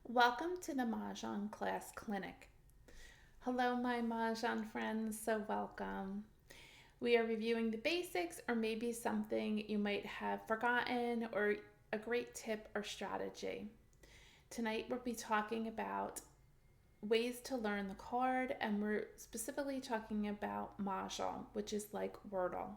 Welcome to the Mah Jongg Class Clinic. Hello, my Mahjong friends, so welcome. We are reviewing the basics or maybe something you might have forgotten or a great tip or strategy. Tonight we'll be talking about ways to learn the card, and we're specifically talking about Mahjong, which is like Wordle.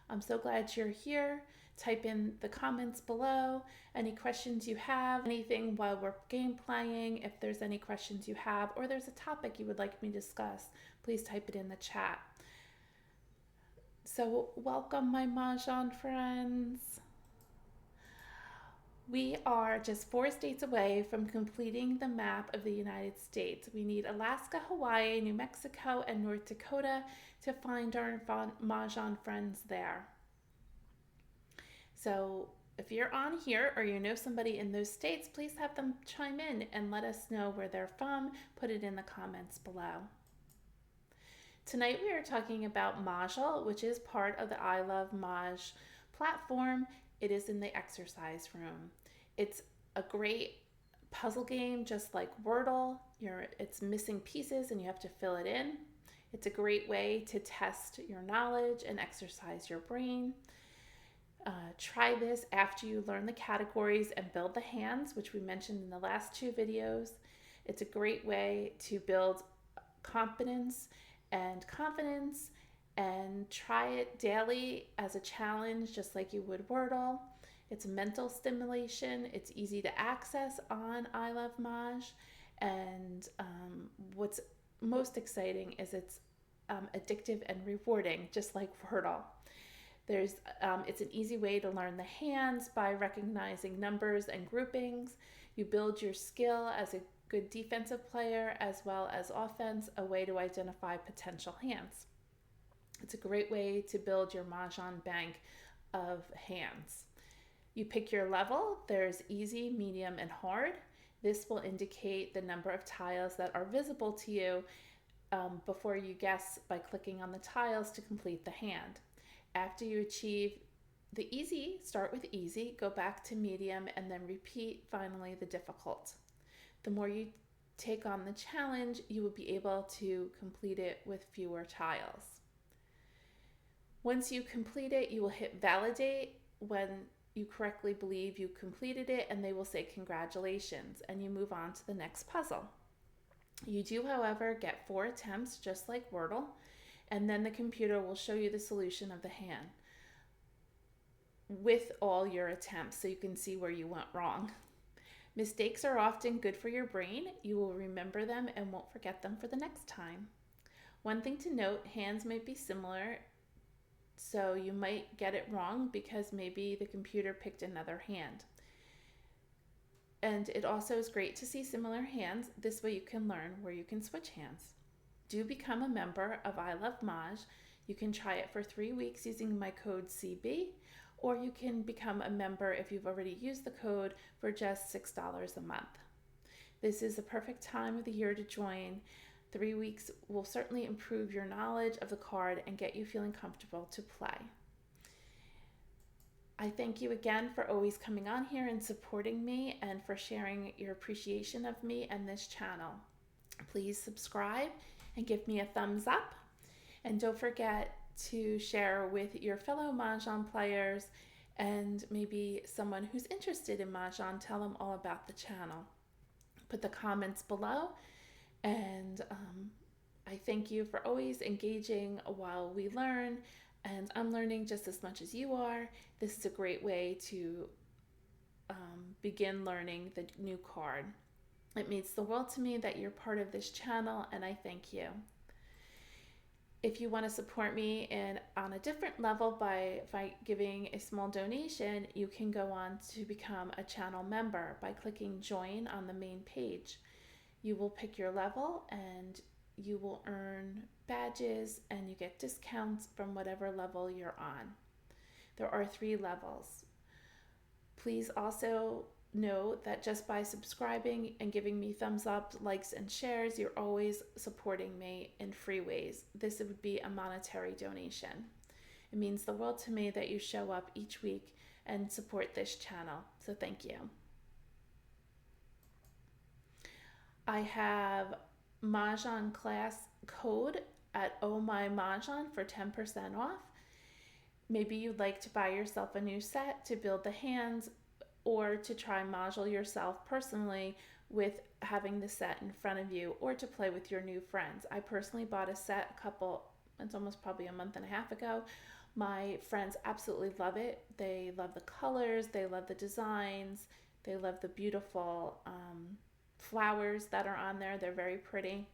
I'm so glad you're here. Type in the comments below any questions you have, anything while we're game playing. If there's any questions you have, or there's a topic you would like me to discuss, please type it in the chat. So, welcome, my Mahjong friends. We are just 4 states away from completing the map of the United States. We need Alaska, Hawaii, New Mexico, and North Dakota to find our Mahjong friends there. So if you're on here or you know somebody in those states, please have them chime in and let us know where they're from. Put it in the comments below. Tonight we are talking about Mahjle, which is part of the ilovemahj platform. It is in the exercise room. It's a great puzzle game, just like Wordle. It's missing pieces and you have to fill it in. It's a great way to test your knowledge and exercise your brain. Try this after you learn the categories and build the hands, which we mentioned in the last 2 videos. It's a great way to build competence and confidence, and try it daily as a challenge, just like you would Wordle. It's mental stimulation. It's easy to access on ilovemahj, and what's most exciting is it's addictive and rewarding, just like Wordle. It's an easy way to learn the hands by recognizing numbers and groupings. You build your skill as a good defensive player as well as offense, a way to identify potential hands. It's a great way to build your Mahjong bank of hands. You pick your level. There's easy, medium, and hard. This will indicate the number of tiles that are visible to you before you guess by clicking on the tiles to complete the hand. After you achieve the easy, start with easy, go back to medium, and then repeat finally the difficult. The more you take on the challenge, you will be able to complete it with fewer tiles. Once you complete it, you will hit validate when you correctly believe you completed it, and they will say congratulations, and you move on to the next puzzle. You do, however, get 4 attempts, just like Wordle, and then the computer will show you the solution of the hand with all your attempts so you can see where you went wrong. Mistakes are often good for your brain. You will remember them and won't forget them for the next time. One thing to note, hands may be similar, so you might get it wrong because maybe the computer picked another hand. And it also is great to see similar hands. This way you can learn where you can switch hands. Do become a member of ilovemahj. You can try it for 3 weeks using my code CB, or you can become a member if you've already used the code for just $6 a month. This is the perfect time of the year to join. 3 weeks will certainly improve your knowledge of the card and get you feeling comfortable to play. I thank you again for always coming on here and supporting me, and for sharing your appreciation of me and this channel. Please subscribe and give me a thumbs up. And don't forget to share with your fellow Mahjong players and maybe someone who's interested in Mahjong. Tell them all about the channel. Put the comments below, and I thank you for always engaging while we learn, and I'm learning just as much as you are. This is a great way to begin learning the new card. It means the world to me that you're part of this channel, and I thank you. If you want to support me on a different level by giving a small donation, you can go on to become a channel member by clicking join on the main page. You will pick your level and you will earn badges, and you get discounts from whatever level you're on. There are 3 levels. Please also know that just by subscribing and giving me thumbs up, likes, and shares, you're always supporting me in free ways. This would be a monetary donation. It means the world to me that you show up each week and support this channel. So thank you. I have Mah Jongg Class code at Mahjong for 10% off. Maybe you'd like to buy yourself a new set to build the hands or to try Mahjle yourself personally with having the set in front of you, or to play with your new friends. I personally bought a set it's almost probably a month and a half ago. My friends absolutely love it. They love the colors, they love the designs, they love the beautiful flowers that are on there. They're very pretty.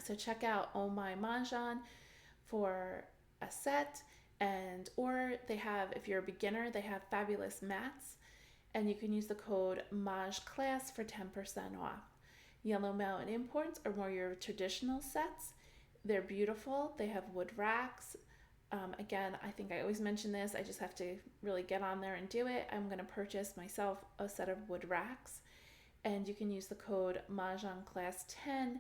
So check out Oh My Mahjong for a set, and or they have, if you're a beginner, they have fabulous mats, and you can use the code Mahj Class for 10% off. Yellow Mountain Imports are more your traditional sets. They're beautiful. They have wood racks. Again, I think I always mention this. I just have to really get on there and do it. I'm going to purchase myself a set of wood racks, and you can use the code Mahjong Class 10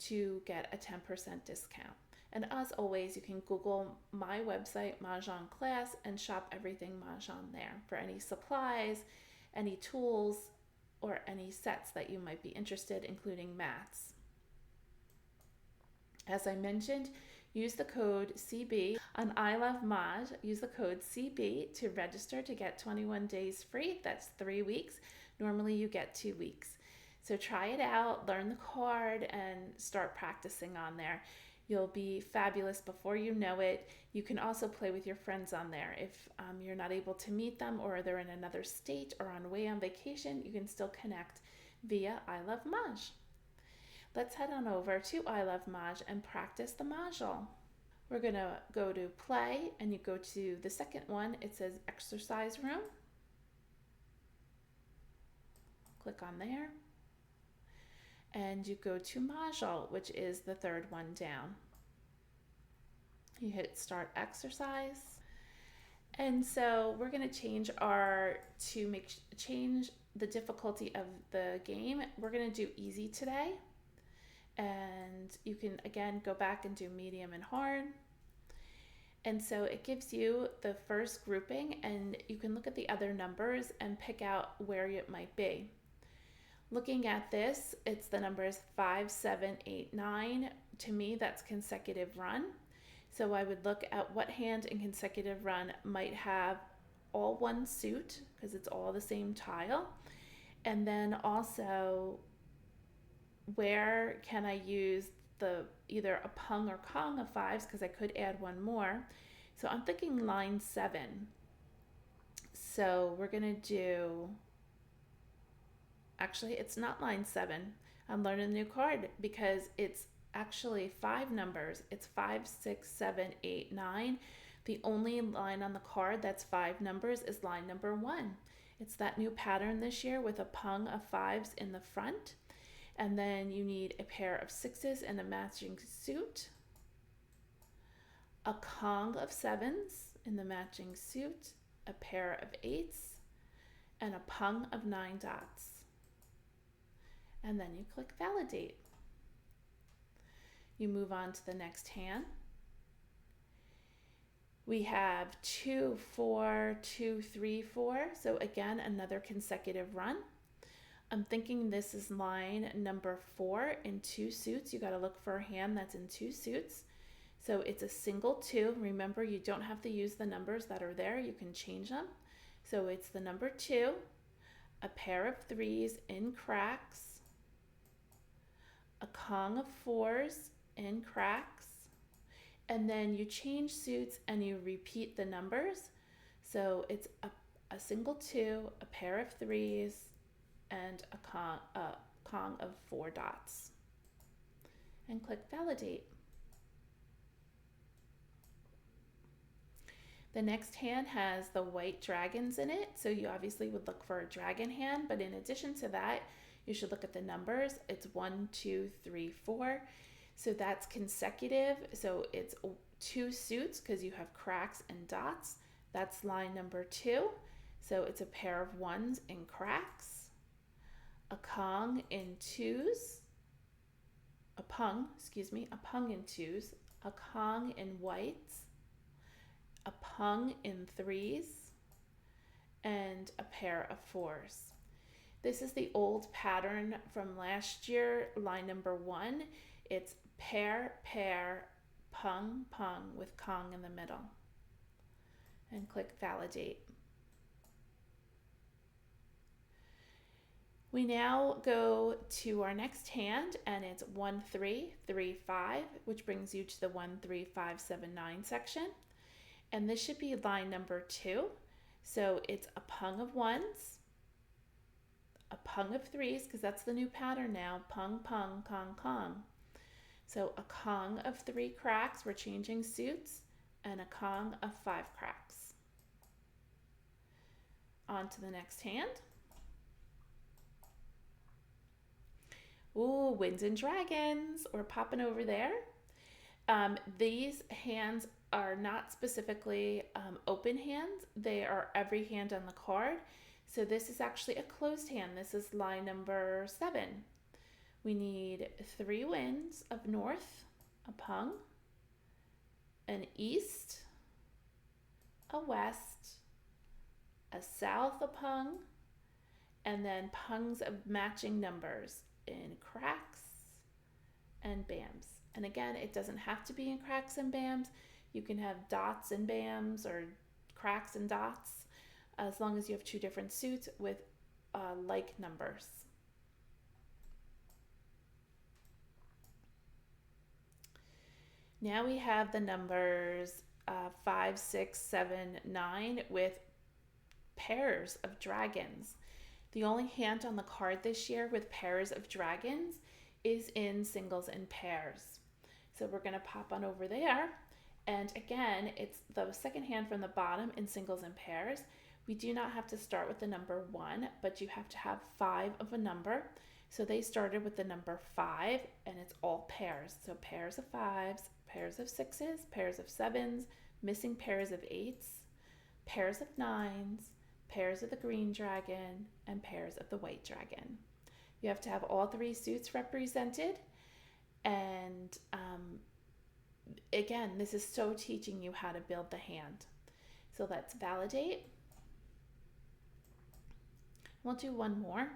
to get a 10% discount. And as always, you can Google my website, Mahjong Class, and shop everything Mahjong there for any supplies, any tools, or any sets that you might be interested, including mats. As I mentioned, use the code CB on ilovemahj. Use the code CB to register to get 21 days free. That's 3 weeks. Normally you get 2 weeks. So try it out, learn the card, and start practicing on there. You'll be fabulous before you know it. You can also play with your friends on there. If you're not able to meet them, or they're in another state or away on vacation, you can still connect via ilovemahj. Let's head on over to ilovemahj and practice the Mahjle. We're going to go to play, and you go to the second one. It says exercise room. Click on there. And you go to Mahjle, which is the third one down. You hit start exercise. And so we're going to change the difficulty of the game. We're going to do easy today. And you can again go back and do medium and hard. And so it gives you the first grouping, and you can look at the other numbers and pick out where it might be. Looking at this, it's the numbers 5, 7, 8, 9. To me, that's consecutive run. So I would look at what hand in consecutive run might have all one suit, because it's all the same tile. And then also, where can I use either a Pung or Kong of 5s, because I could add one more. So I'm thinking line 7. So we're going to do, actually it's not line 7. I'm learning a new card because it's actually 5 numbers. It's 5, 6, 7, 8, 9. The only line on the card that's 5 numbers is line number 1. It's that new pattern this year with a Pung of 5s in the front. And then you need a pair of 6s in a matching suit, a Kong of 7s in the matching suit, a pair of 8s, and a Pung of 9 dots. And then you click validate. You move on to the next hand. We have 2, 4, 2, 3, 4. So again, another consecutive run. I'm thinking this is line number 4 in 2 suits. You got to look for a hand that's in 2 suits. So it's a single 2. Remember, you don't have to use the numbers that are there. You can change them. So it's the number 2, a pair of 3s in cracks, a Kong of 4s in cracks, and then you change suits and you repeat the numbers. So it's a single 2, a pair of 3s, and a Kong of 4 dots. And click validate. The next hand has the white dragons in it, so you obviously would look for a dragon hand, but in addition to that, you should look at the numbers. It's 1, 2, 3, 4. So that's consecutive. So it's 2 suits because you have cracks and dots. That's line number 2. So it's a pair of 1s in cracks, a Kong in 2s, a Pung in 2s, a Kong in whites, a Pung in 3s, and a pair of 4s. This is the old pattern from last year, line number 1. It's pair, pair, pung, pung with Kong in the middle. And click validate. We now go to our next hand, and it's 1, 3, 3, 5, which brings you to the 1, 3, 5, 7, 9 section. And this should be line number 2. So it's a pung of 1s, a pung of 3s, because that's the new pattern now, pung, pung, kong, kong. So a Kong of 3 cracks, we're changing suits, and a Kong of 5 cracks. On to the next hand. Ooh, Winds and Dragons, we're popping over there. These hands are not specifically open hands, they are every hand on the card. So this is actually a closed hand. This is line number 7. We need 3 winds of north, a pung, an east, a west, a south, a pung, and then pungs of matching numbers in cracks and bams. And again, it doesn't have to be in cracks and bams. You can have dots and bams or cracks and dots, as long as you have 2 different suits with like numbers. Now we have the numbers 5, 6, 7, 9 with pairs of dragons. The only hand on the card this year with pairs of dragons is in singles and pairs. So we're going to pop on over there. And again, it's the second hand from the bottom in singles and pairs. We do not have to start with the number 1, but you have to have 5 of a number. So they started with the number 5, and it's all pairs. So pairs of 5s, pairs of 6s, pairs of 7s, missing pairs of 8s, pairs of 9s, pairs of the green dragon, and pairs of the white dragon. You have to have all 3 suits represented. And again, this is so teaching you how to build the hand. So let's validate. We'll do one more.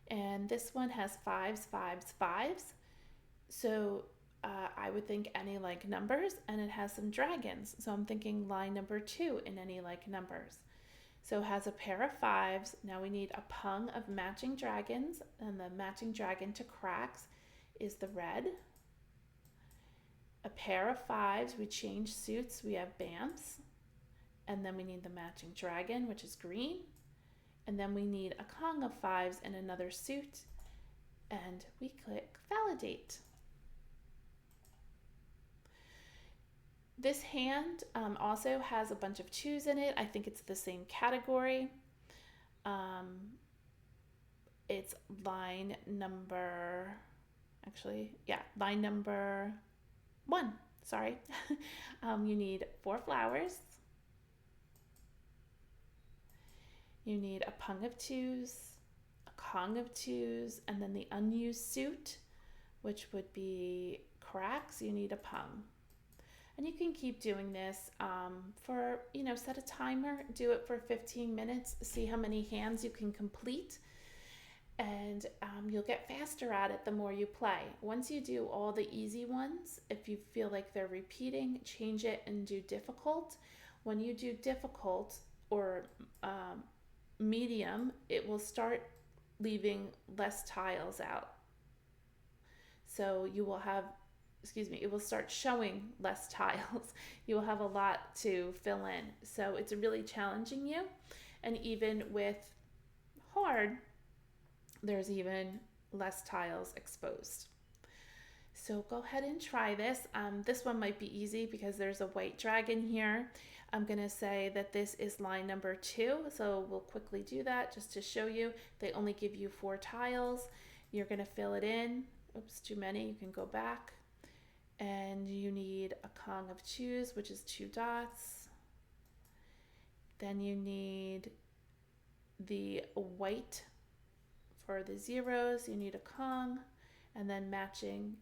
And this one has 5s, 5s, 5s. So I would think any like numbers, and it has some dragons. So I'm thinking line number 2 in any like numbers. So it has a pair of 5s. Now we need a pung of matching dragons, and the matching dragon to cracks is the red. A pair of 5s, we change suits, we have bams. And then we need the matching dragon, which is green. And then we need a Kong of 5s in another suit, and we click validate. This hand also has a bunch of 2s in it. I think it's the same category. It's line number 1, sorry. You need 4 flowers. You need a pung of 2s, a Kong of 2s, and then the unused suit, which would be cracks. You need a pung. And you can keep doing this for, set a timer, do it for 15 minutes, see how many hands you can complete, and you'll get faster at it the more you play. Once you do all the easy ones, if you feel like they're repeating, change it and do difficult. When you do difficult or medium, it will start leaving less tiles out. So you will have, it will start showing less tiles. You will have a lot to fill in. So it's really challenging you. And even with hard, there's even less tiles exposed. So go ahead and try this. This one might be easy because there's a white dragon here. I'm going to say that this is line number 2. So we'll quickly do that just to show you. They only give you 4 tiles. You're going to fill it in. Oops, too many. You can go back. And you need a Kong of 2s, which is 2 dots. Then you need the white for the zeros. You need a Kong, and then matching,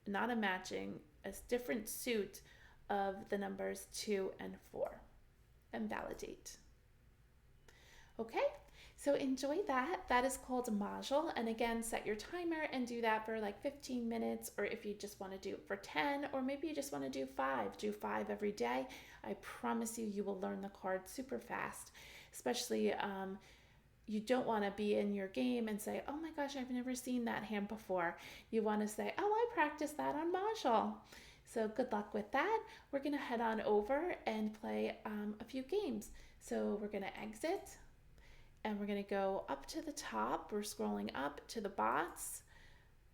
not a matching, a different suit of the numbers 2 and 4, and validate. Okay, So enjoy that. That is called Mahjle. And again, set your timer and do that for like 15 minutes, or if you just want to do it for 10, or maybe you just want to do 5. Do 5 every day. I promise you, you will learn the card super fast. Especially, you don't want to be in your game and say, oh my gosh, I've never seen that hand before. You want to say, oh, I practiced that on Mahjong. So good luck with that. We're going to head on over and play a few games. So we're going to exit and we're going to go up to the top. We're scrolling up to the bots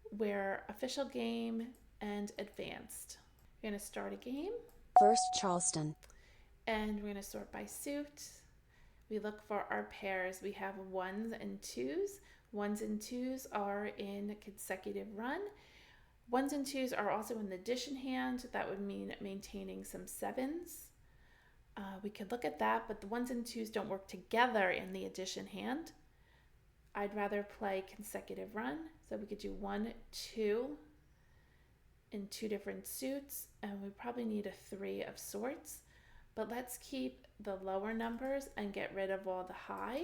where official game and advanced. We're going to start a game. First Charleston. And we're going to sort by suit. We look for our pairs. We have 1s and 2s. 1s and 2s are in consecutive run. 1s and 2s are also in the addition hand. That would mean maintaining some 7s. We could look at that, but the 1s and 2s don't work together in the addition hand. I'd rather play consecutive run. So we could do 1, 2 in 2 different suits, and we probably need a 3 of sorts. But let's keep the lower numbers and get rid of all the high.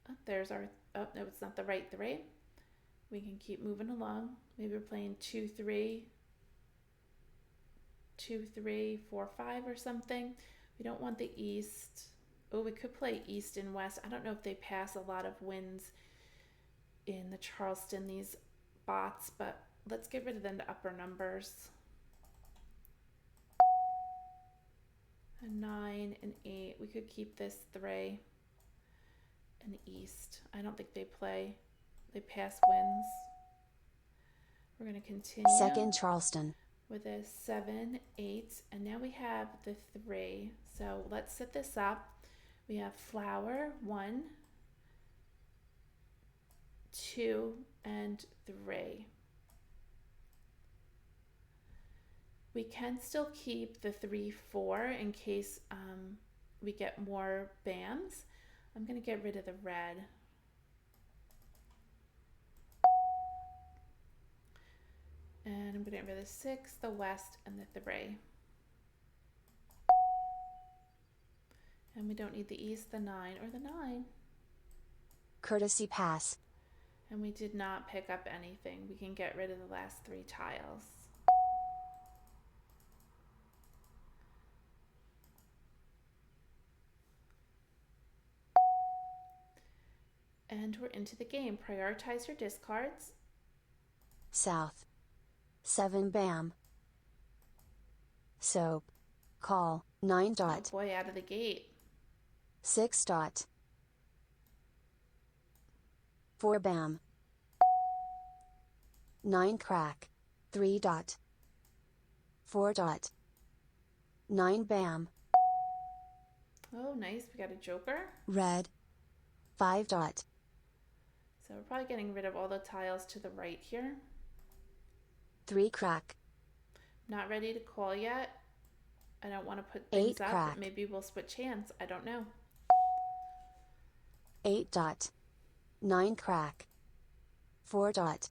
Oh, there's our, oh no, it's not the right 3. We can keep moving along. Maybe we're playing 2, 3, 2, 3, 4, 5 or something. We don't want the east. Oh, we could play east and west. I don't know if they pass a lot of wins in the Charleston, these bots, but let's get rid of the upper numbers. A 9 and 8. We could keep this 3 and east. I don't think they pass wins. We're going to continue. Second Charleston. With a 7, 8, and now we have the 3. So let's set this up. We have flower, 1, 2, and 3. We can still keep the 3, 4 in case we get more BAMs. I'm going to get rid of the red. And I'm going to get rid of the 6, the west, and the 3. And we don't need the east, the 9, or the 9. Courtesy pass. And we did not pick up anything. We can get rid of the last 3 tiles. And we're into the game. Prioritize your discards. South. 7 BAM. Soap. Call. 9 dot. Oh boy, out of the gate. 6 dot. 4 BAM. 9 crack. 3 dot. 4 dot. 9 BAM. Oh, nice. We got a joker. Red. 5 dot. So we're probably getting rid of all the tiles to the right here. 3 crack. Not ready to call yet. I don't want to put things 8 up. crack. Maybe we'll switch hands. I don't know. 8 dot. 9 crack. 4 dot.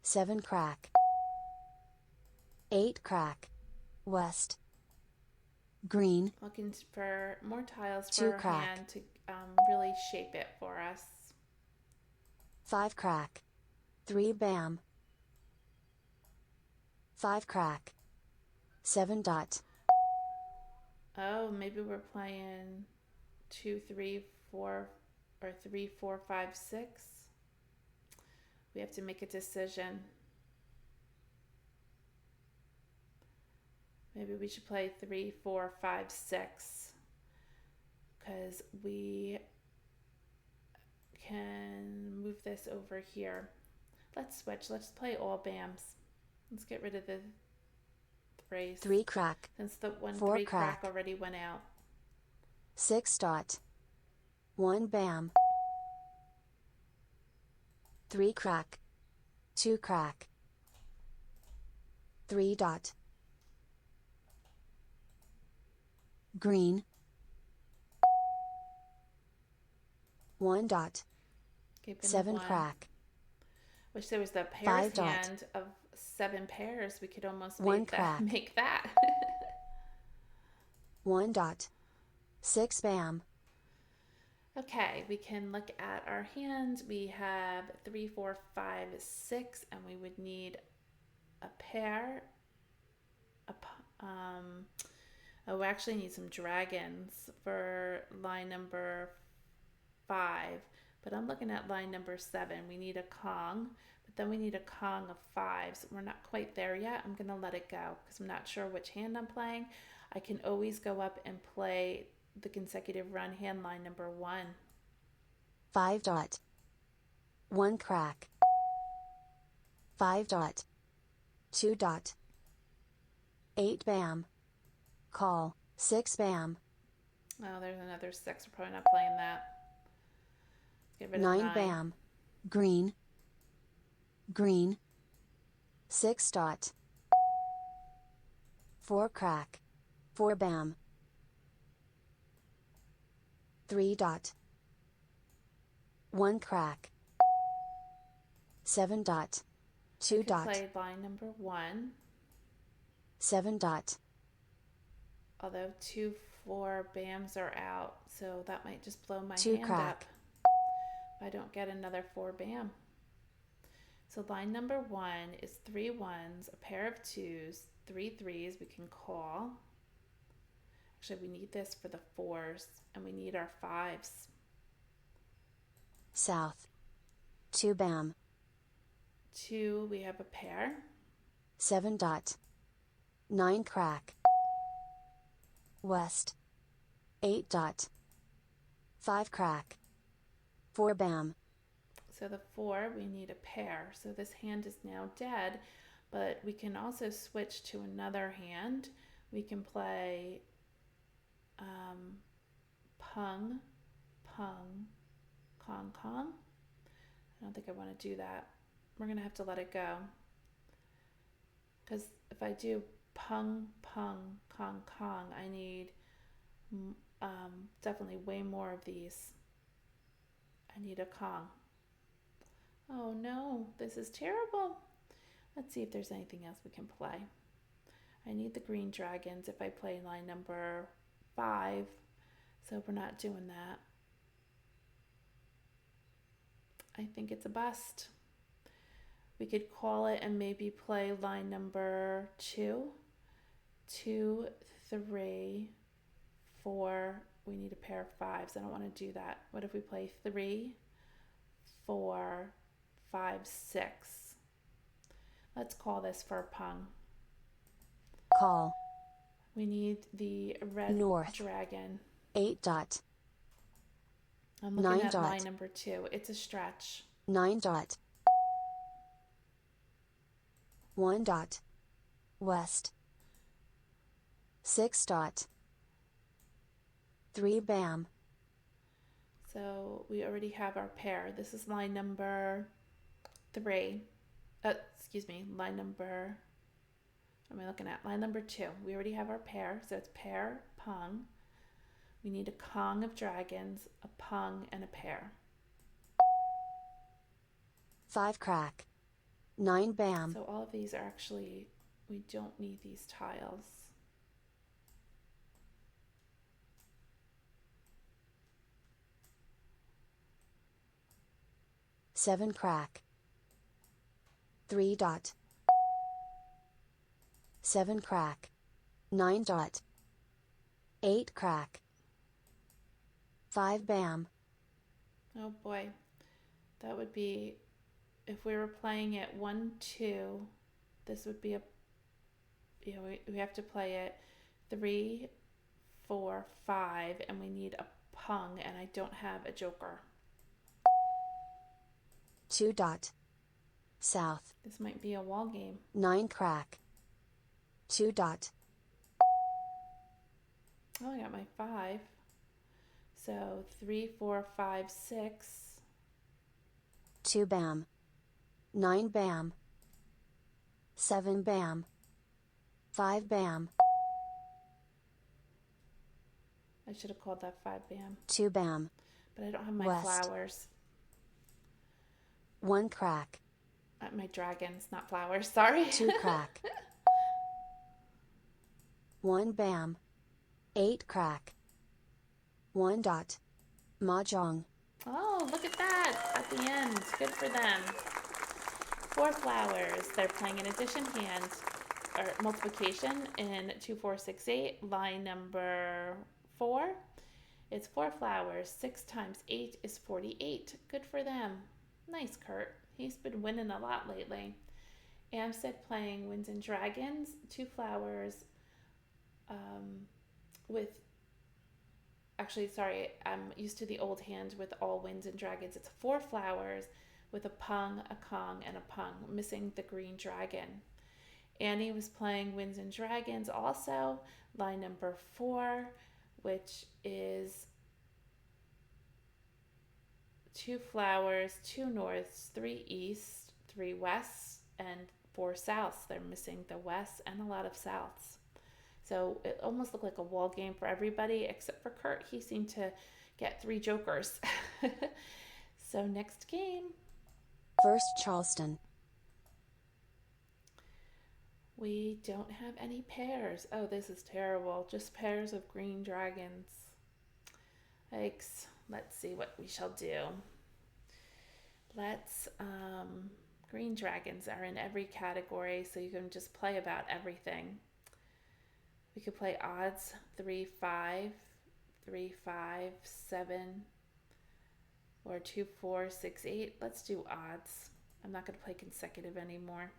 7 crack. 8 crack. West. Green. Looking for more tiles 2 for our crack. hand to really shape it for us. 5 crack. 3 BAM. 5 crack. 7 dot. Oh, maybe we're playing 2, 3, 4, or 3, 4, 5, 6. We have to make a decision. Maybe we should play 3, 4, 5, 6. Because we can move this over here. Let's switch. Let's play all BAMs. Let's get rid of the 3s. 3 crack. Since the 1, 4 3 crack crack. already went out. 6 dot. 1 BAM. 3 crack. 2 crack. 3 dot. Green. 1 dot. Keeping the 7 1. crack. Wish there was the pairs 5 dot. hand of 7 pairs. We could almost 1 make that. crack. Make that. 1 dot. 6 bam. Okay, we can look at our hand. We have 3, 4, 5, 6, and we would need a pair. We actually need some dragons for line number 5, but I'm looking at line number 7. We need a Kong, but then we need a Kong of 5s. We're not quite there yet. I'm going to let it go because I'm not sure which hand I'm playing. I can always go up and play the consecutive run hand, line number 1. 5 dot. 1 crack. 5 dot. 2 dot. 8 bam. Call. 6 bam. Oh, there's another 6. We're probably not playing that. Let's get rid of 9 bam. Green. Green. 6 dot. 4 crack. 4 bam. 3 dot. 1 crack. 7 dot. 2 dot. Play line number 1. 7 dot. Although 2, 4 bams are out, so that might just blow my 2 hand crack. up. If I don't get another 4 bam. So line number 1 is 3 1s, a pair of 2s, 3 3s we can call. Actually, we need this for the 4s, and we need our 5s. South. 2 bam. 2, we have a pair. 7 dot. 9 crack. West. 8 dot. 5 crack. 4 bam. So the 4, we need a pair. So this hand is now dead, but we can also switch to another hand. We can play Pung, Pung, Kong, Kong. I don't think I want to do that. We're going to have to let it go. Because if I do Pung, Pung, Kong, Kong, I need definitely way more of these. I need a Kong. Oh no, this is terrible. Let's see if there's anything else we can play. I need the green dragons if I play line number 5, so we're not doing that. I think it's a bust. We could call it and maybe play line number 2. 2, 3, 4. We need a pair of 5s. I don't want to do that. What if we play 3, 4, 5, 6? Let's call this for Pung. Call. We need the red North. dragon. 8 dot. I'm looking 9 at dot. line number 2. It's a stretch. 9 dot. 1 dot. West. 6 dot. 3 bam. So we already have our pair. This is line number 3. Line number, what am I looking at? Line number 2. We already have our pair. So it's pair, Pung. We need a Kong of dragons, a Pung, and a pair. 5 crack. 9 bam. So all of these are actually, we don't need these tiles. Seven crack. 3 dot. 7 crack. 9 dot. 8 crack. 5 bam. Oh boy, that would be, if we were playing it 1, 2, this would be a, we have to play it 3, 4, 5, and we need a Pung, and I don't have a joker. 2 dot. South. This might be a wall game. 9 crack. 2 dot. Oh, I got my 5. So 3, 4, 5, 6. 2 bam. 9 bam. 7 bam. 5 bam. I should have called that 5 bam. 2 bam. But I don't have my West. flowers. 1 crack. My dragons, not flowers, sorry. 2 crack. 1 bam. 8 crack. 1 dot. Mahjong. Oh, look at that at the end. Good for them. 4 flowers. They're playing an addition hand or multiplication in 2, 4, 6, 8. Line number 4. It's 4 flowers. 6 times 8 is 48. Good for them. Nice, Kurt. He's been winning a lot lately. Amstead playing Winds and Dragons. 2 flowers with... Actually, sorry, I'm used to the old hand with all Winds and Dragons. It's 4 flowers with a Pung, a Kong, and a Pung, missing the green dragon. Annie was playing Winds and Dragons also, line number 4, which is 2 flowers, 2 norths, 3 east, 3 wests, and 4 souths. They're missing the west and a lot of souths. So it almost looked like a wall game for everybody except for Kurt. He seemed to get 3 jokers. So next game. First Charleston. We don't have any pairs. Oh, this is terrible. Just pairs of green dragons. Yikes. Let's see what we shall do. Green dragons are in every category, so you can just play about everything. We could play odds, 3, 5, 3, 5, 7, or 2, 4, 6, 8. Let's do odds. I'm not going to play consecutive anymore.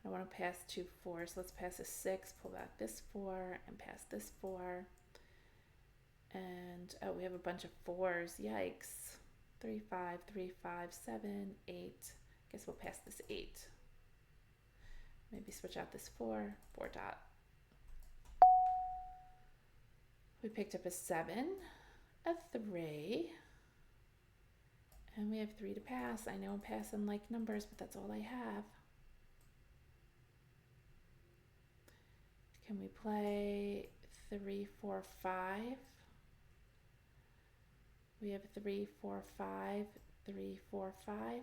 I want to pass 2 4s. Let's pass a 6, pull back this 4, and pass this 4. And, oh, we have a bunch of 4s. Yikes. 3, 5, 3, 5, 7, 8. Guess we'll pass this 8. Maybe switch out this 4, 4 dot. We picked up a 7, a 3, and we have 3 to pass. I know I'm passing like numbers, but that's all I have. Can we play 3, 4, 5? We have 3, 4, 5, 3, 4, 5. Is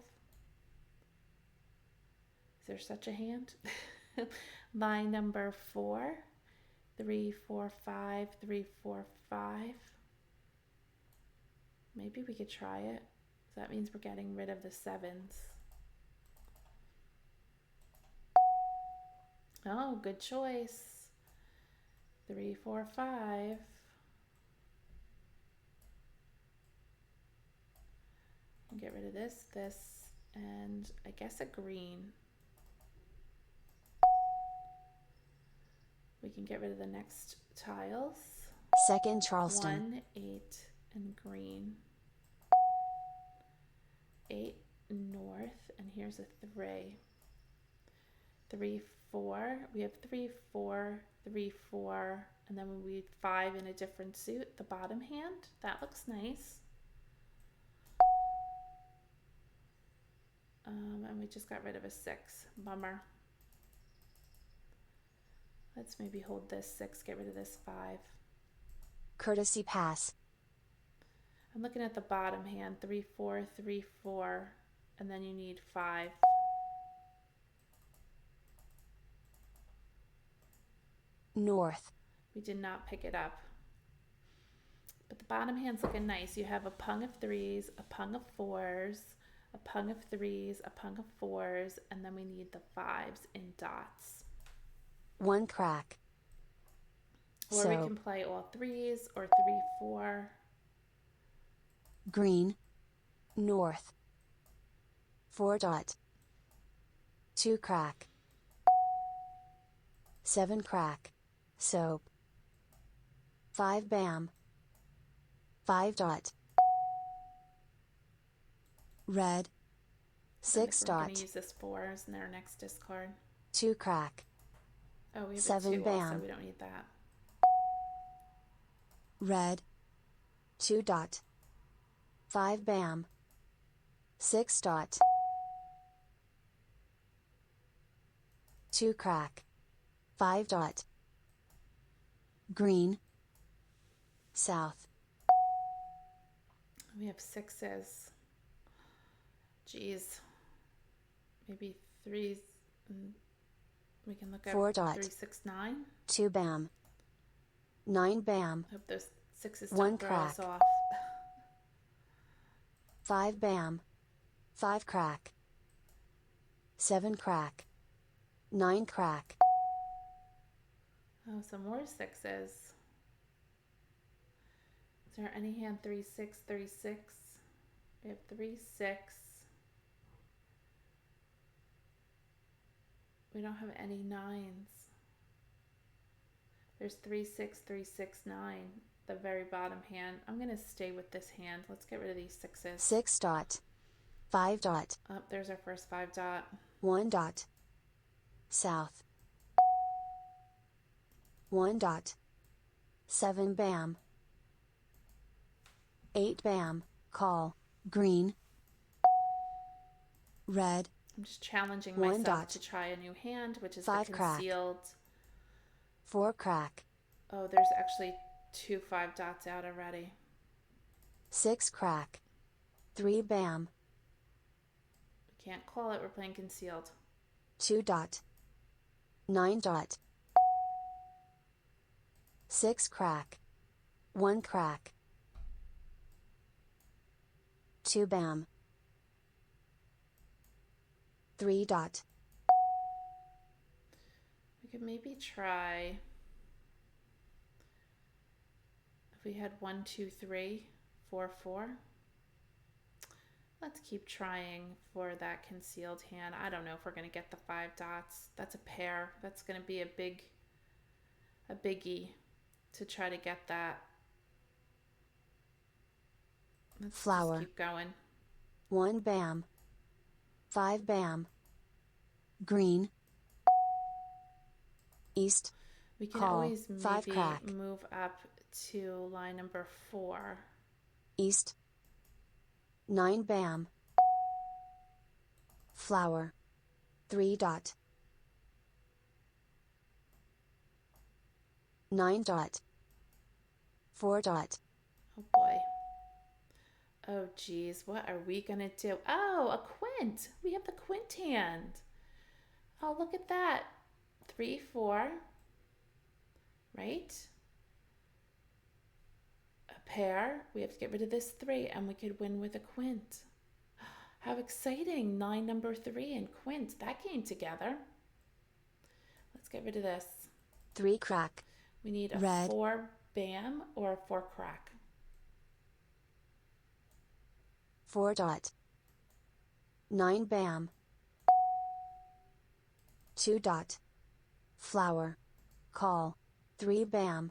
there such a hand? Line number 4. 3, 4, 5, 3, 4, 5. Maybe we could try it. So that means we're getting rid of the 7s. Oh, good choice. 3, 4, 5. I'll get rid of this, and I guess a green. We can get rid of the next tiles. Second Charleston. 1, 8, and green. 8 north, and here's a 3. 3, 4. We have 3, 4, 3, 4, and then we need 5 in a different suit. The bottom hand, that looks nice. And we just got rid of a 6. Bummer. Let's maybe hold this 6, get rid of this 5. Courtesy pass. I'm looking at the bottom hand, 3, 4, 3, 4, and then you need 5. North. We did not pick it up. But the bottom hand's looking nice. You have a Pung of 3s, a Pung of 4s, a Pung of 3s, a Pung of 4s, and then we need the 5s in dots. 1 crack. Or we can play all 3s or 3, 4. Green. North. 4 dot. 2 crack. 7 crack. Soap. 5 bam. 5 dot. Red. 6 We're dot. going to use this 4s in our next discard. 2 crack. Oh, we have 7 a 2 bam. also. We don't need that. Red. 2 dot. 5 bam. 6 dot. 2 crack. 5 dot. Green. South. We have 6s. Geez. Maybe 3s. We can look at 4 dot. 3, 6, 9. 2 bam. 9 bam. Hope those Sixes One don't throw us crack. off. 5 bam. 5 crack. 7 crack. 9 crack. Oh, some more sixes. Is there any hand 3, 6, 36? We have 3, 6. We don't have any nines. There's 3, 6, 3, 6, 9. The very bottom hand. I'm going to stay with this hand. Let's get rid of these sixes. 6 dot. 5 dot. Oh, there's our first 5 dot. 1 dot. South. 1 dot. 7 bam. 8 bam. Call. Green. Red. I'm just challenging 1 myself dot. to try a new hand, which is 5 the crack. concealed. 4 crack. Oh, there's actually 2 5 dots out already. 6 crack. 3 bam. We can't call it. We're playing concealed. 2 dot. 9 dot. 6 crack. 1 crack. 2 bam. 3 dot. We could maybe try if we had 1, 2, 3, 4, 4. Let's keep trying for that concealed hand. I don't know if we're going to get the 5 dots. That's a pair. That's going to be a biggie to try to get that. Let's Flower. just keep going. 1 bam. 5 bam. Green. East. We can Call. always 5 maybe crack. move up to line number 4. East. 9 bam. Flower. 3 dot. 9 dot. 4 dot. Oh boy. Oh geez, what are we gonna do? Oh, a quint. We have the quint hand. Oh, look at that. 3, 4. Right? A pair. We have to get rid of this 3 and we could win with a quint. How exciting. 9 number 3 and quint. That came together. Let's get rid of this. 3 crack. We need a Red. 4 bam or a 4 crack. 4 dot. 9 bam. 2 dot. Flower. Call. 3 bam.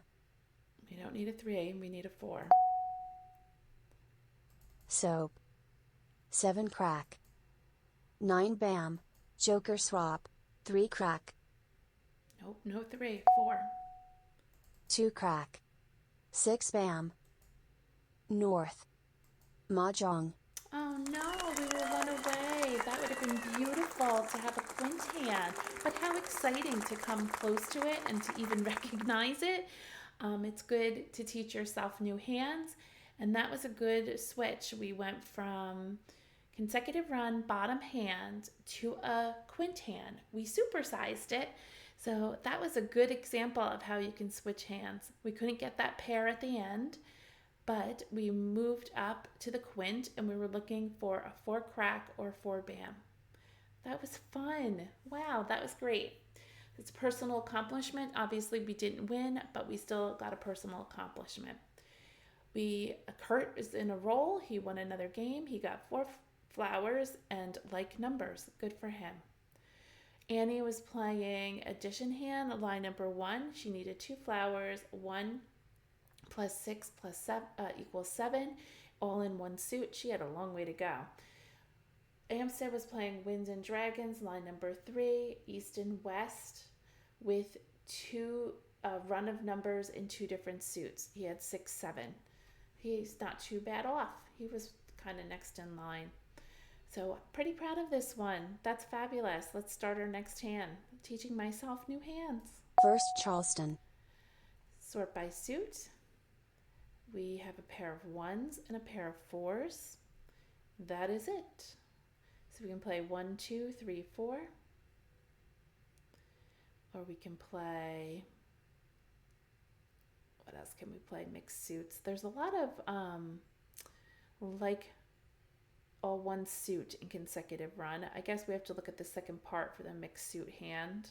We don't need a 3, we need a 4. Soap. 7 crack. 9 bam. Joker swap. 3 crack. Nope, no 3, 4. 2 crack. 6 bam. North. Mahjong. Oh no, we were one away. That would have been beautiful to have a quint hand. But how exciting to come close to it and to even recognize it. It's good to teach yourself new hands. And that was a good switch. We went from consecutive run bottom hand to a quint hand. We supersized it. So that was a good example of how you can switch hands. We couldn't get that pair at the end, but we moved up to the quint and we were looking for a 4 crack or 4 bam. That was fun. Wow, that was great. It's a personal accomplishment. Obviously, we didn't win, but we still got a personal accomplishment. Kurt is in a roll. He won another game. He got 4 flowers and like numbers. Good for him. Annie was playing addition hand, line number 1. She needed 2 flowers. 1 plus 6 plus 7 equals 7, all in one suit. She had a long way to go. Amstead was playing Winds and Dragons, line number 3, East and West, with 2 run of numbers in 2 different suits. He had 6, 7. He's not too bad off. He was kind of next in line. So pretty proud of this one. That's fabulous. Let's start our next hand. I'm teaching myself new hands. First Charleston. Sort by suit. We have a pair of 1s and a pair of 4s. That is it. So we can play 1, 2, 3, 4. Or we can play What else can we play? Mixed suits. There's a lot of like all one suit in consecutive run. I guess we have to look at the second part for the mixed suit hand.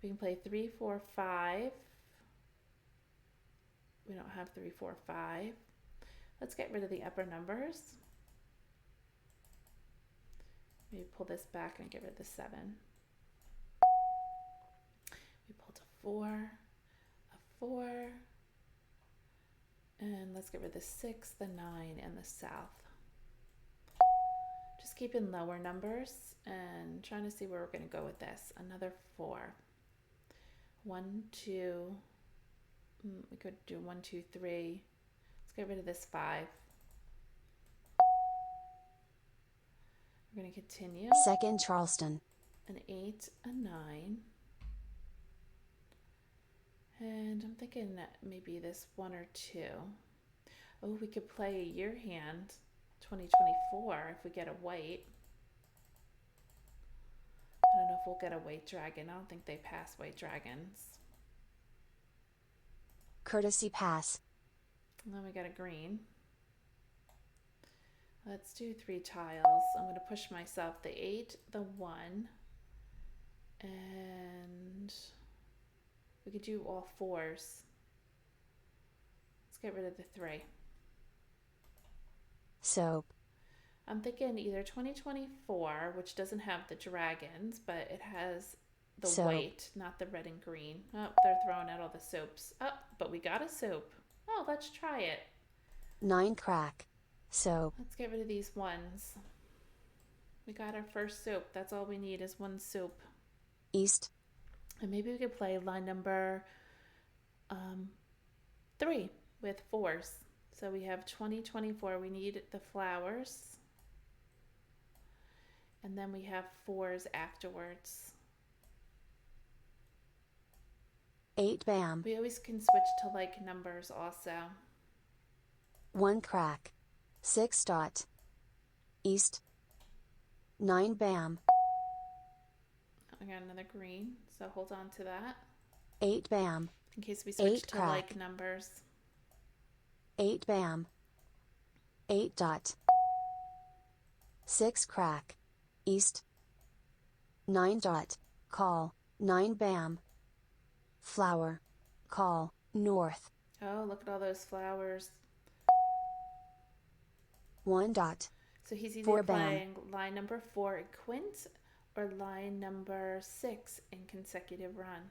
We can play 3, 4, 5. We don't have 3, 4, 5. Let's get rid of the upper numbers. Maybe pull this back and get rid of the 7. We pulled a 4, a 4, and let's get rid of the 6, the 9, and the south. Just keeping lower numbers and trying to see where we're going to go with this. Another 4. 1, 2. We could do 1, 2, 3. Let's get rid of this 5. We're going to continue. Second Charleston. An 8, a 9. And I'm thinking maybe this 1 or 2. Oh, we could play a year hand, 2024, if we get a white. I don't know if we'll get a white dragon. I don't think they pass white dragons. Courtesy pass. And then we got a green. Let's do 3 tiles. I'm going to push myself. The 8, the 1, and we could do all 4s. Let's get rid of the 3. Soap. I'm thinking either 2024, which doesn't have the dragons, but it has the Soap. white, not the red and green. Oh, they're throwing out all the soaps. Oh, but we got a soap. Oh, let's try it. 9 crack. Soap. Let's get rid of these 1s. We got our first soap. That's all we need is 1 soap. East. And maybe we could play line number 3 with 4s. So we have 2024. We need the flowers. And then we have 4s afterwards. 8 bam. We always can switch to like numbers also. 1 crack. 6 dot. East. 9 bam. I got another green, so hold on to that. 8 bam. In case we switch 8 to crack. like numbers. 8 bam. 8 dot. 6 crack. East. 9 dot. Call. 9 bam. Flower. Call. North. Oh, look at all those flowers. 1 dot. So he's either 4 bam. playing line number 4 in quint or line number 6 in consecutive run.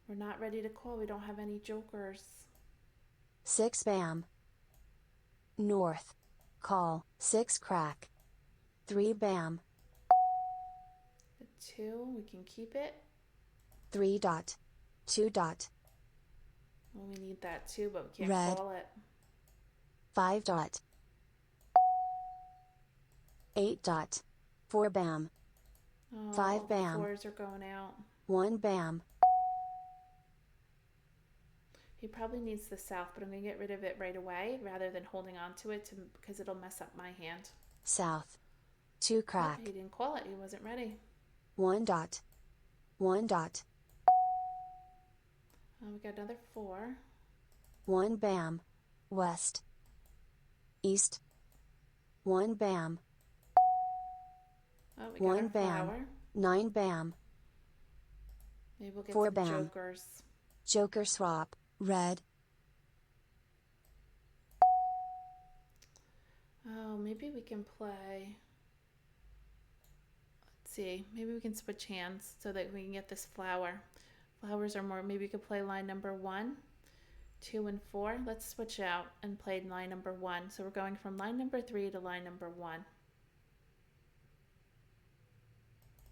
We're not ready to call. We don't have any jokers. 6 bam. North. Call. 6 crack. 3 bam. The 2, we can keep it. 3 dot. 2 dot. Well, we need that too, but we can't Red. call it. 5 dot. 8 dot. 4 bam. Oh, 5 all bam. The 4s are going out. 1 bam. He probably needs the south, but I'm going to get rid of it right away rather than holding on to it because it'll mess up my hand. South. 2 crack. Oh, he didn't call it. He wasn't ready. 1 dot. 1 dot. We got another 4. 1 bam. West. East. 1 bam. Oh, we got 1 our bam. flower. 9 bam. Maybe we'll get 4 some bam. jokers. Joker swap. Red. Oh, maybe we can play. Let's see. Maybe we can switch hands so that we can get this flower. Flowers are more. Maybe we could play line number 1, 2, and 4. Let's switch out and play line number 1. So we're going from line number 3 to line number 1.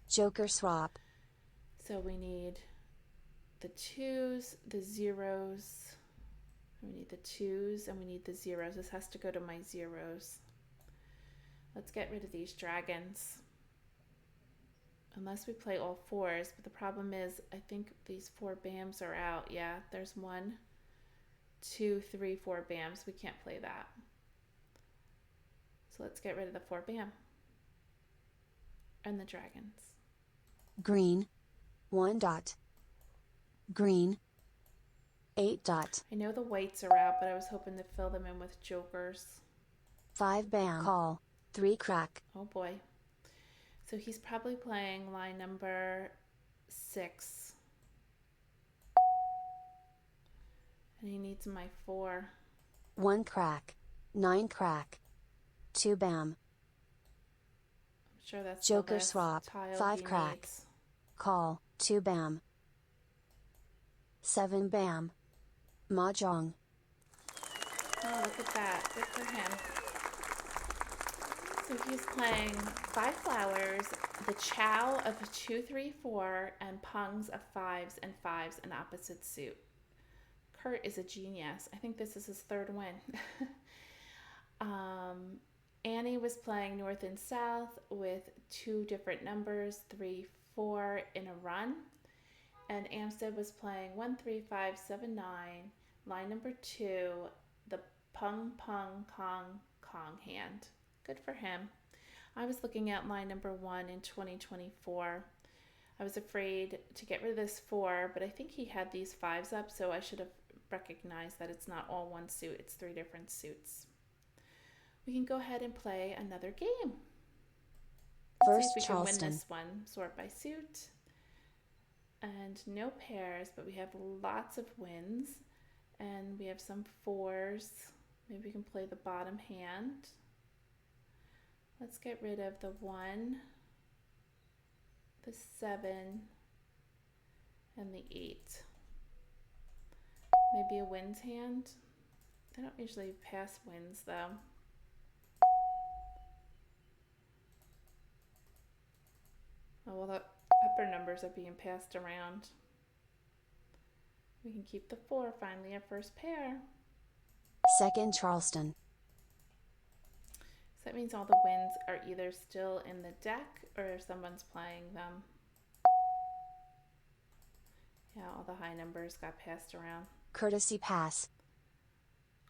Joker swap. So we need the 2s, the 0s. We need the 2s and we need the 0s. This has to go to my 0s. Let's get rid of these dragons. Unless we play all 4s, but the problem is I think these 4 bams are out. Yeah, there's 1, 2, 3, 4 bams. We can't play that. So let's get rid of the 4 bam. And the dragons. Green. 1 dot. Green. 8 dot. I know the whites are out, but I was hoping to fill them in with jokers. 5 bam. Call. 3 crack. Oh boy. So he's probably playing line number 6. And he needs my 4. 1 crack. 9 crack. 2 bam. I'm sure that's Joker the last swap. tile 5 he crack. needs. Call. 2 bam. 7 bam. Mah Jongg. Oh, look at that. Good for him. So he's playing 5 flowers, the chow of 2, 3, 4, and pungs of 5s and 5s in opposite suit. Kurt is a genius. I think this is his 3rd win. Annie was playing north and south with 2 different numbers, 3, 4 in a run. And Amstead was playing 1, 3, 5, 7, 9, line number 2, the Pung, Pung, Kong, Kong hand. Good for him. I was looking at line number 1 in 2024. I was afraid to get rid of this 4, but I think he had these 5s up, so I should have recognized that it's not all one suit, it's 3 different suits. We can go ahead and play another game. First see if we Charleston. can win this one. Sort by suit. And no pairs, but we have lots of wins. And we have some 4s. Maybe we can play the bottom hand. Let's get rid of the 1, the 7, and the 8. Maybe a wins hand. I don't usually pass wins though. Oh, well, the upper numbers are being passed around. We can keep the 4, finally our first pair. Second Charleston. So that means all the wins are either still in the deck or someone's playing them. Yeah, all the high numbers got passed around. Courtesy pass.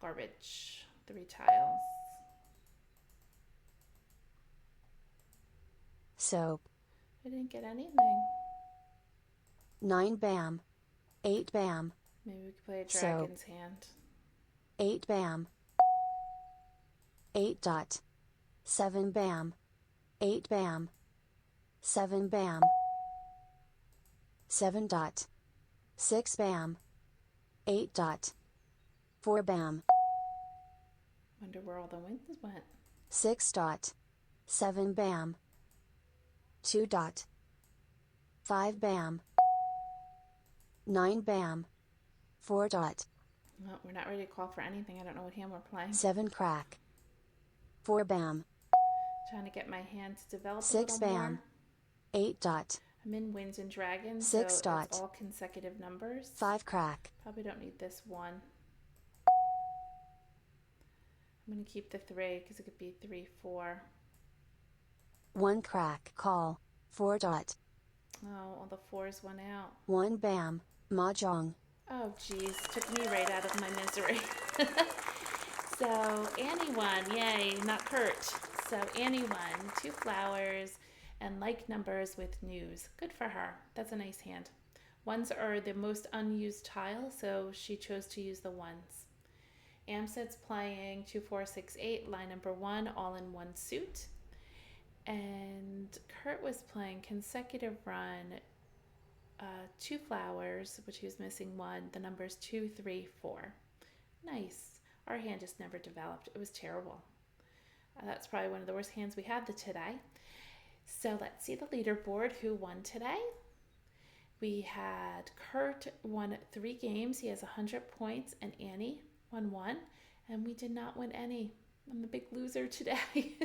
Garbage. 3 tiles. Soap. I didn't get anything. 9 bam. 8 bam. Maybe we could play a So- dragon's hand. 8 bam. 8 dot. 7 bam. 8 bam. 7 bam. 7 dot. 6 bam. 8 dot. 4 bam. Wonder where all the wins went. 6 dot. 7 bam. 2 dot. 5 bam. 9 bam. 4 dot. Well, we're not ready to call for anything. I don't know what hand we're playing. 7 crack. 4 bam. Trying to get my hand to develop 6 a little bam. more. 8 dot. I'm in wins and dragons, 6 so dot. it's all consecutive numbers. 5 crack. Probably don't need this 1. I'm going to keep the 3 because it could be 3, 4. 1 crack. Call. 4 dot. Oh, all the 4s went out. 1 bam. Mah Jongg. Oh, geez. Took me right out of my misery. So Annie won. Yay, not Kurt. So Annie won 2 flowers and like numbers with news. Good for her. That's a nice hand. 1s are the most unused tile, so she chose to use the 1s. Amstead's playing 2, 4, 6, 8, line number 1, all in 1 suit. And Kurt was playing consecutive run, 2 flowers, which he was missing 1, the numbers 2, 3, 4. Nice. Our hand just never developed. It was terrible. That's probably one of the worst hands we had today. So let's see the leaderboard. Who won today? We had Kurt won 3 games. He has 100 points, and Annie won 1, and we did not win any. I'm the big loser today.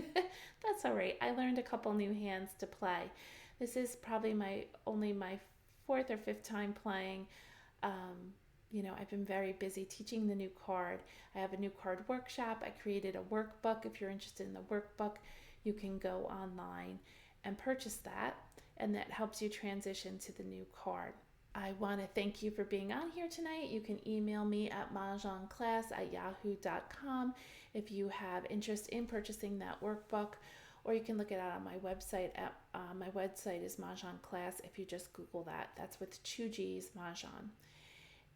That's all right. I learned a couple new hands to play. This is probably only my 4th or 5th time playing. I've been very busy teaching the new card. I have a new card workshop. I created a workbook. If you're interested in the workbook, you can go online and purchase that, and that helps you transition to the new card. I want to thank you for being on here tonight. You can email me at mahjongclass@yahoo.com if you have interest in purchasing that workbook, or you can look it out on my website. My website is Mah Jongg Class. If you just Google that, that's with 2 G's, Mahjong.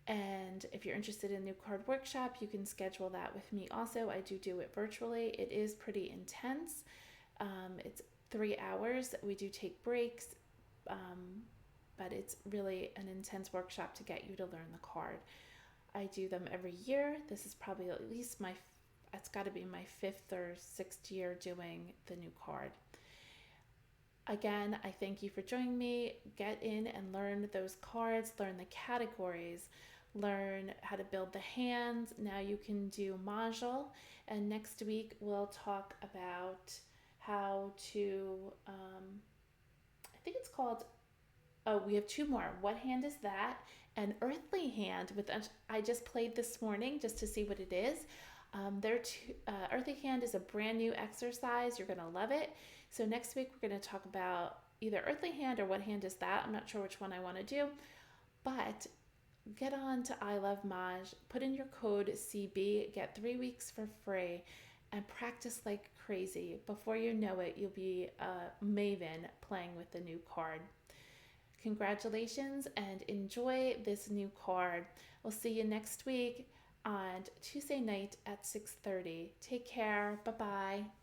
And if you're interested in a new card workshop, you can schedule that with me also. I do it virtually. It is pretty intense. It's 3 hours. We do take breaks, but it's really an intense workshop to get you to learn the card. I do them every year. This is probably at least it's got to be my 5th or 6th year doing the new card. Again, I thank you for joining me. Get in and learn those cards, learn the categories, learn how to build the hands. Now you can do Mahjle, and next week we'll talk about how to, I think it's called, oh, we have 2 more. What hand is that? An earthly hand, which I just played this morning just to see what it is. Earthly hand is a brand new exercise. You're going to love it. So next week we're going to talk about either earthly hand or what hand is that. I'm not sure which one I want to do, but get on to ilovemahj, put in your code CB, get 3 weeks for free, and practice like crazy. Before you know it, you'll be a maven playing with the new card. Congratulations and enjoy this new card. We'll see you next week on Tuesday night at 6:30. Take care. Bye-bye.